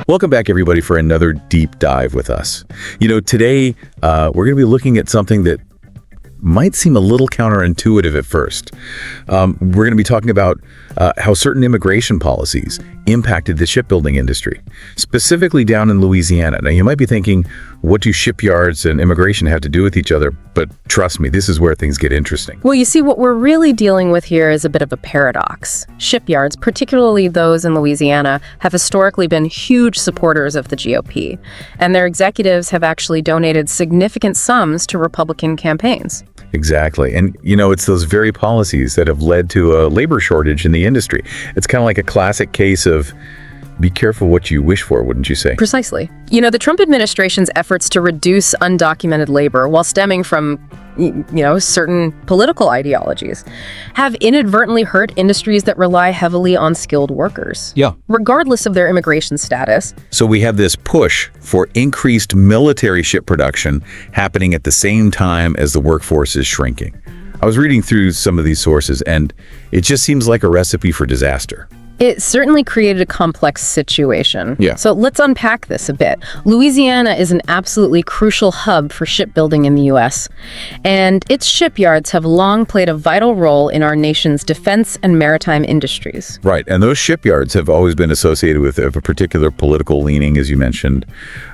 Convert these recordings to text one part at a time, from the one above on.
Welcome back, everybody, for another deep dive with us. Today we're going to be looking at something that might seem a little counterintuitive at first. We're going to be talking about how certain immigration policies impacted the shipbuilding industry, specifically down in Louisiana. Now, you might be thinking, what do shipyards and immigration have to do with each other? But trust me, this is where things get interesting. Well, you see, what we're really dealing with here is a bit of a paradox. Shipyards, particularly those in Louisiana, have historically been huge supporters of the GOP, and their executives have actually donated significant sums to Republican campaigns. Exactly. And, it's those very policies that have led to a labor shortage in the industry. It's kind of like a classic case of be careful what you wish for, wouldn't you say? Precisely. The Trump administration's efforts to reduce undocumented labor while stemming from, certain political ideologies have inadvertently hurt industries that rely heavily on skilled workers. Yeah. Regardless of their immigration status. So we have this push for increased military ship production happening at the same time as the workforce is shrinking. I was reading through some of these sources, and it just seems like a recipe for disaster. It certainly created a complex situation. Yeah. So let's unpack this a bit. Louisiana is an absolutely crucial hub for shipbuilding in the U.S., and its shipyards have long played a vital role in our nation's defense and maritime industries. Right, and those shipyards have always been associated with a particular political leaning, as you mentioned.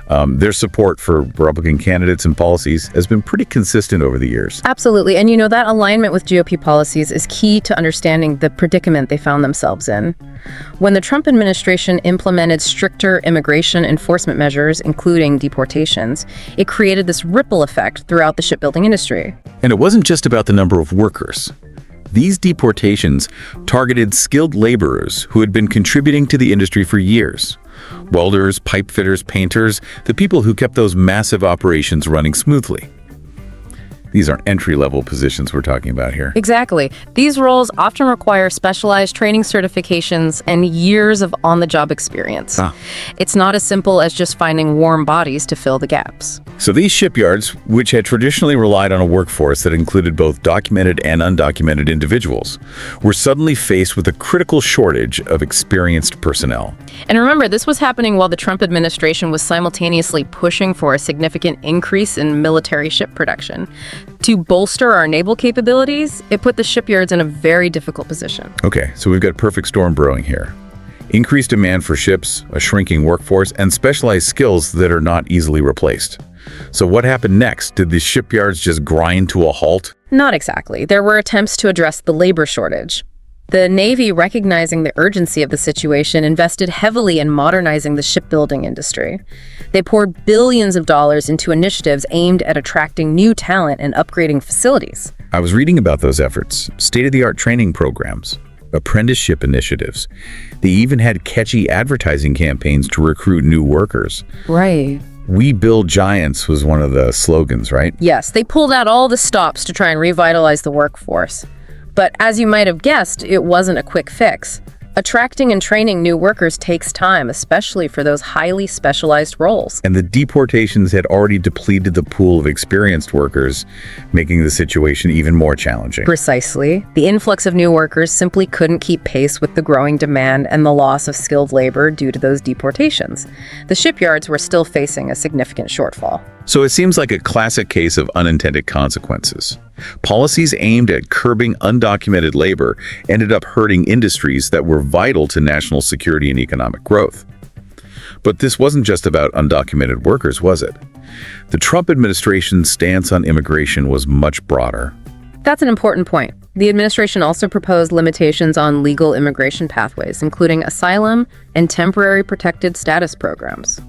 Their support for Republican candidates and policies has been pretty consistent over the years. Absolutely, and that alignment with GOP policies is key to understanding the predicament they found themselves in. When the Trump administration implemented stricter immigration enforcement measures, including deportations, it created this ripple effect throughout the shipbuilding industry. And it wasn't just about the number of workers. These deportations targeted skilled laborers who had been contributing to the industry for years. Welders, pipe fitters, painters, the people who kept those massive operations running smoothly. These aren't entry-level positions we're talking about here. Exactly. These roles often require specialized training certifications and years of on-the-job experience. It's not as simple as just finding warm bodies to fill the gaps. So these shipyards, which had traditionally relied on a workforce that included both documented and undocumented individuals, were suddenly faced with a critical shortage of experienced personnel. And remember, this was happening while the Trump administration was simultaneously pushing for a significant increase in military ship production. To bolster our naval capabilities, it put the shipyards in a very difficult position. Okay, so we've got perfect storm brewing here. Increased demand for ships, a shrinking workforce, and specialized skills that are not easily replaced. So what happened next? Did the shipyards just grind to a halt? Not exactly. There were attempts to address the labor shortage. The Navy, recognizing the urgency of the situation, invested heavily in modernizing the shipbuilding industry. They poured billions of dollars into initiatives aimed at attracting new talent and upgrading facilities. I was reading about those efforts, state-of-the-art training programs, apprenticeship initiatives. They even had catchy advertising campaigns to recruit new workers. Right. "We build giants" was one of the slogans, right? Yes, they pulled out all the stops to try and revitalize the workforce. But as you might have guessed, it wasn't a quick fix. Attracting and training new workers takes time, especially for those highly specialized roles. And the deportations had already depleted the pool of experienced workers, making the situation even more challenging. Precisely. The influx of new workers simply couldn't keep pace with the growing demand and the loss of skilled labor due to those deportations. The shipyards were still facing a significant shortfall. So it seems like a classic case of unintended consequences. Policies aimed at curbing undocumented labor ended up hurting industries that were vital to national security and economic growth. But this wasn't just about undocumented workers, was it? The Trump administration's stance on immigration was much broader. That's an important point. The administration also proposed limitations on legal immigration pathways, including asylum and temporary protected status programs.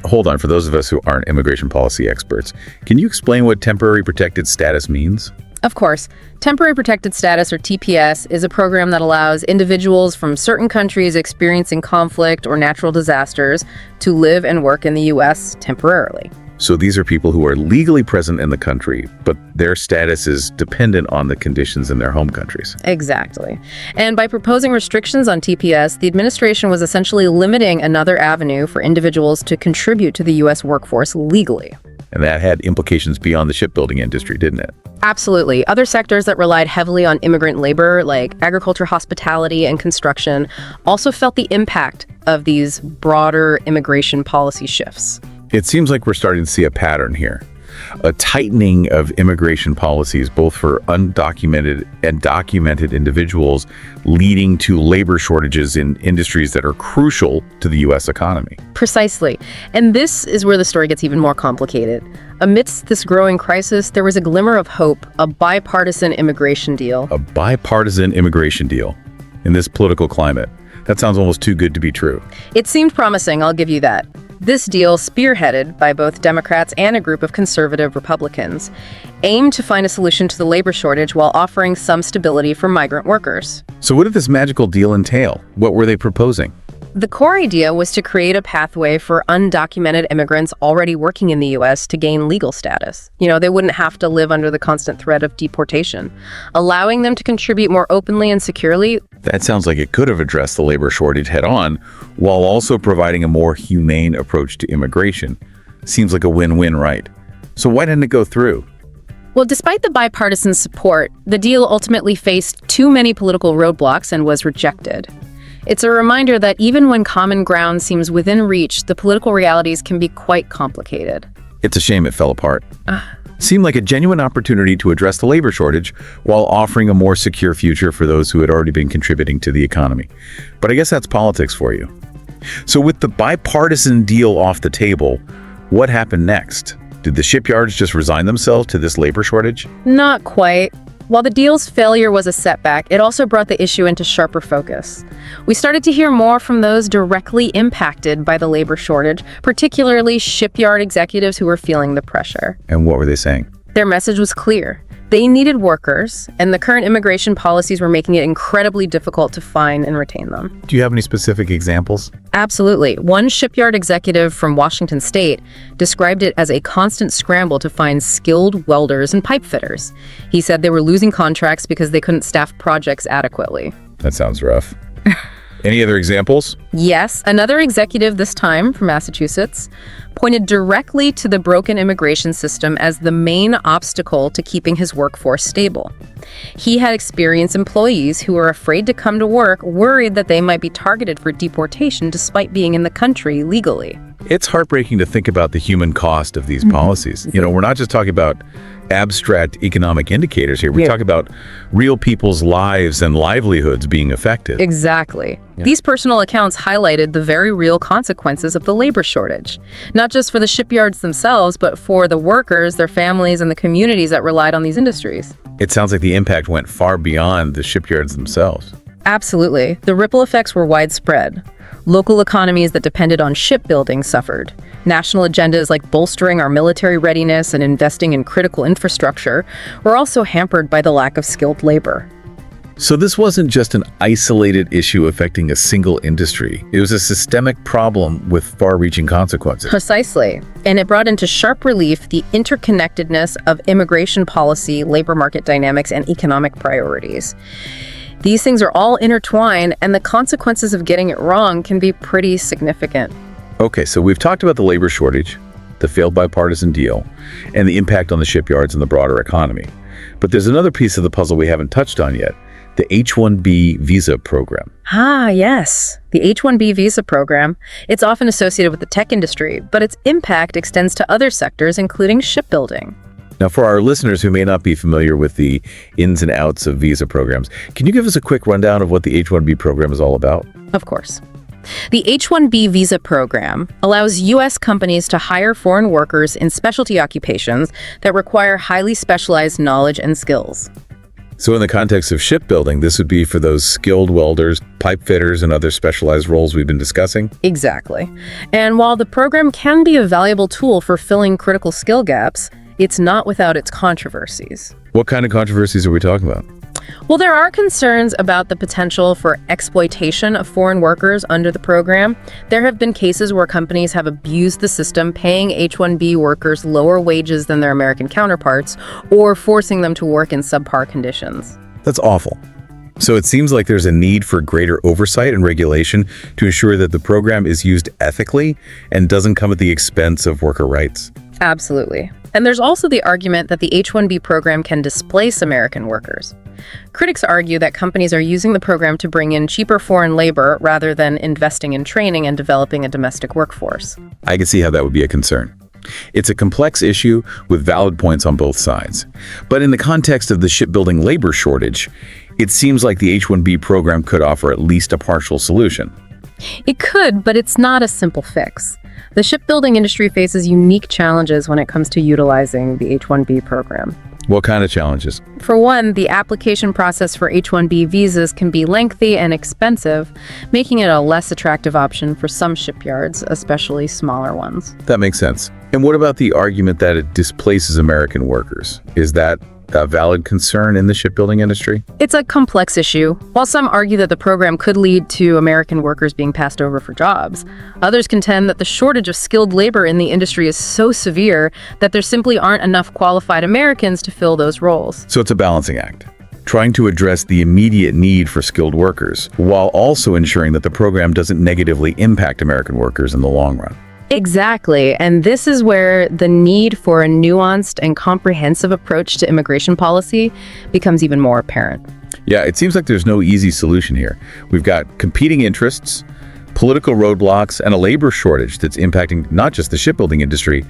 Hold on, for those of us who aren't immigration policy experts, can you explain what temporary protected status means? Of course. Temporary Protected Status, or TPS, is a program that allows individuals from certain countries experiencing conflict or natural disasters to live and work in the U.S. temporarily. So these are people who are legally present in the country, but their status is dependent on the conditions in their home countries. Exactly. And by proposing restrictions on TPS, the administration was essentially limiting another avenue for individuals to contribute to the U.S. workforce legally. And that had implications beyond the shipbuilding industry, didn't it? Absolutely. Other sectors that relied heavily on immigrant labor, like agriculture, hospitality, and construction, also felt the impact of these broader immigration policy shifts. It seems like we're starting to see a pattern here. A tightening of immigration policies, both for undocumented and documented individuals, leading to labor shortages in industries that are crucial to the U.S. economy. Precisely. And this is where the story gets even more complicated. Amidst this growing crisis, there was a glimmer of hope, a bipartisan immigration deal. A bipartisan immigration deal in this political climate. That sounds almost too good to be true. It seemed promising, I'll give you that. This deal, spearheaded by both Democrats and a group of conservative Republicans, aimed to find a solution to the labor shortage while offering some stability for migrant workers. So what did this magical deal entail? What were they proposing? The core idea was to create a pathway for undocumented immigrants already working in the U.S. to gain legal status. They wouldn't have to live under the constant threat of deportation, allowing them to contribute more openly and securely. That sounds like it could have addressed the labor shortage head-on, while also providing a more humane approach to immigration. Seems like a win-win, right? So why didn't it go through? Well, despite the bipartisan support, the deal ultimately faced too many political roadblocks and was rejected. It's a reminder that even when common ground seems within reach, the political realities can be quite complicated. It's a shame it fell apart. Seemed like a genuine opportunity to address the labor shortage while offering a more secure future for those who had already been contributing to the economy. But I guess that's politics for you. So with the bipartisan deal off the table, what happened next? Did the shipyards just resign themselves to this labor shortage? Not quite. While the deal's failure was a setback, it also brought the issue into sharper focus. We started to hear more from those directly impacted by the labor shortage, particularly shipyard executives who were feeling the pressure. And what were they saying? Their message was clear. They needed workers, and the current immigration policies were making it incredibly difficult to find and retain them. Do you have any specific examples? Absolutely. One shipyard executive from Washington State described it as a constant scramble to find skilled welders and pipe fitters. He said they were losing contracts because they couldn't staff projects adequately. That sounds rough. Any other examples? Yes, another executive, this time from Massachusetts, pointed directly to the broken immigration system as the main obstacle to keeping his workforce stable. He had experienced employees who were afraid to come to work, worried that they might be targeted for deportation despite being in the country legally. It's heartbreaking to think about the human cost of these policies. We're not just talking about abstract economic indicators here. We talk about real people's lives and livelihoods being affected. Exactly. These personal accounts highlighted the very real consequences of the labor shortage, not just for the shipyards themselves, but for the workers, their families, and the communities that relied on these industries. It sounds like the impact went far beyond the shipyards themselves. Absolutely. The ripple effects were widespread. Local economies that depended on shipbuilding suffered. National agendas like bolstering our military readiness and investing in critical infrastructure were also hampered by the lack of skilled labor. So this wasn't just an isolated issue affecting a single industry. It was a systemic problem with far-reaching consequences. Precisely. And it brought into sharp relief the interconnectedness of immigration policy, labor market dynamics, and economic priorities. These things are all intertwined, and the consequences of getting it wrong can be pretty significant. Okay, so we've talked about the labor shortage, the failed bipartisan deal, and the impact on the shipyards and the broader economy. But there's another piece of the puzzle we haven't touched on yet, the H-1B visa program. Ah, yes. The H-1B visa program. It's often associated with the tech industry, but its impact extends to other sectors, including shipbuilding. Now, for our listeners who may not be familiar with the ins and outs of visa programs, can you give us a quick rundown of what the H-1B program is all about? Of course. The H-1B visa program allows U.S. companies to hire foreign workers in specialty occupations that require highly specialized knowledge and skills. So in the context of shipbuilding, this would be for those skilled welders, pipe fitters, and other specialized roles we've been discussing? Exactly. And while the program can be a valuable tool for filling critical skill gaps, it's not without its controversies. What kind of controversies are we talking about? Well, there are concerns about the potential for exploitation of foreign workers under the program. There have been cases where companies have abused the system, paying H-1B workers lower wages than their American counterparts, or forcing them to work in subpar conditions. That's awful. So it seems like there's a need for greater oversight and regulation to ensure that the program is used ethically and doesn't come at the expense of worker rights. Absolutely. And there's also the argument that the H-1B program can displace American workers. Critics argue that companies are using the program to bring in cheaper foreign labor rather than investing in training and developing a domestic workforce. I can see how that would be a concern. It's a complex issue with valid points on both sides. But in the context of the shipbuilding labor shortage, it seems like the H-1B program could offer at least a partial solution. It could, but it's not a simple fix. The shipbuilding industry faces unique challenges when it comes to utilizing the H-1B program. What kind of challenges? For one, the application process for H-1B visas can be lengthy and expensive, making it a less attractive option for some shipyards, especially smaller ones. That makes sense. And what about the argument that it displaces American workers? Is that a valid concern in the shipbuilding industry? It's a complex issue. While some argue that the program could lead to American workers being passed over for jobs, others contend that the shortage of skilled labor in the industry is so severe that there simply aren't enough qualified Americans to fill those roles. So it's a balancing act, trying to address the immediate need for skilled workers, while also ensuring that the program doesn't negatively impact American workers in the long run. Exactly, and this is where the need for a nuanced and comprehensive approach to immigration policy becomes even more apparent. Yeah, it seems like there's no easy solution here. We've got competing interests, political roadblocks, and a labor shortage that's impacting not just the shipbuilding industry,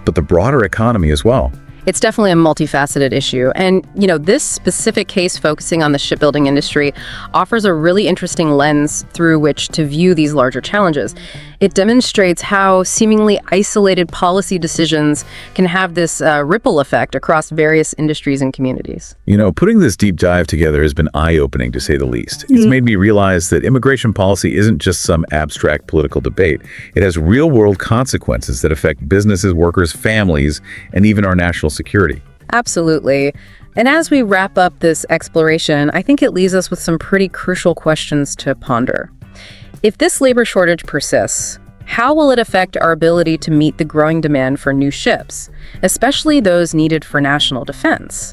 but the broader economy as well. It's definitely a multifaceted issue. And, this specific case focusing on the shipbuilding industry offers a really interesting lens through which to view these larger challenges. It demonstrates how seemingly isolated policy decisions can have this ripple effect across various industries and communities. Putting this deep dive together has been eye-opening, to say the least. It's made me realize that immigration policy isn't just some abstract political debate. It has real-world consequences that affect businesses, workers, families, and even our national security. Absolutely. And as we wrap up this exploration, I think it leaves us with some pretty crucial questions to ponder. If this labor shortage persists, how will it affect our ability to meet the growing demand for new ships, especially those needed for national defense?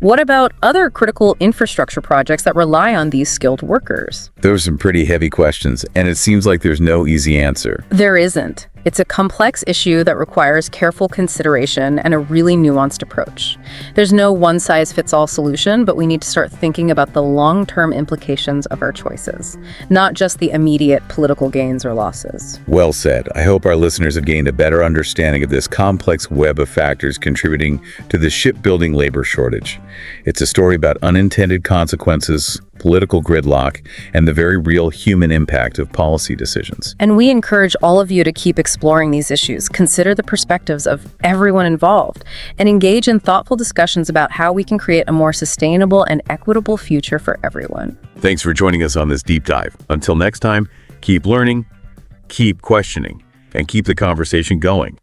What about other critical infrastructure projects that rely on these skilled workers? Those are some pretty heavy questions, and it seems like there's no easy answer. There isn't. It's a complex issue that requires careful consideration and a really nuanced approach. There's no one-size-fits-all solution, but we need to start thinking about the long-term implications of our choices, not just the immediate political gains or losses. Well said. I hope our listeners have gained a better understanding of this complex web of factors contributing to the shipbuilding labor shortage. It's a story about unintended consequences, political gridlock, and the very real human impact of policy decisions. And we encourage all of you to keep exploring these issues, consider the perspectives of everyone involved, and engage in thoughtful discussions about how we can create a more sustainable and equitable future for everyone. Thanks for joining us on this deep dive. Until next time, keep learning, keep questioning, and keep the conversation going.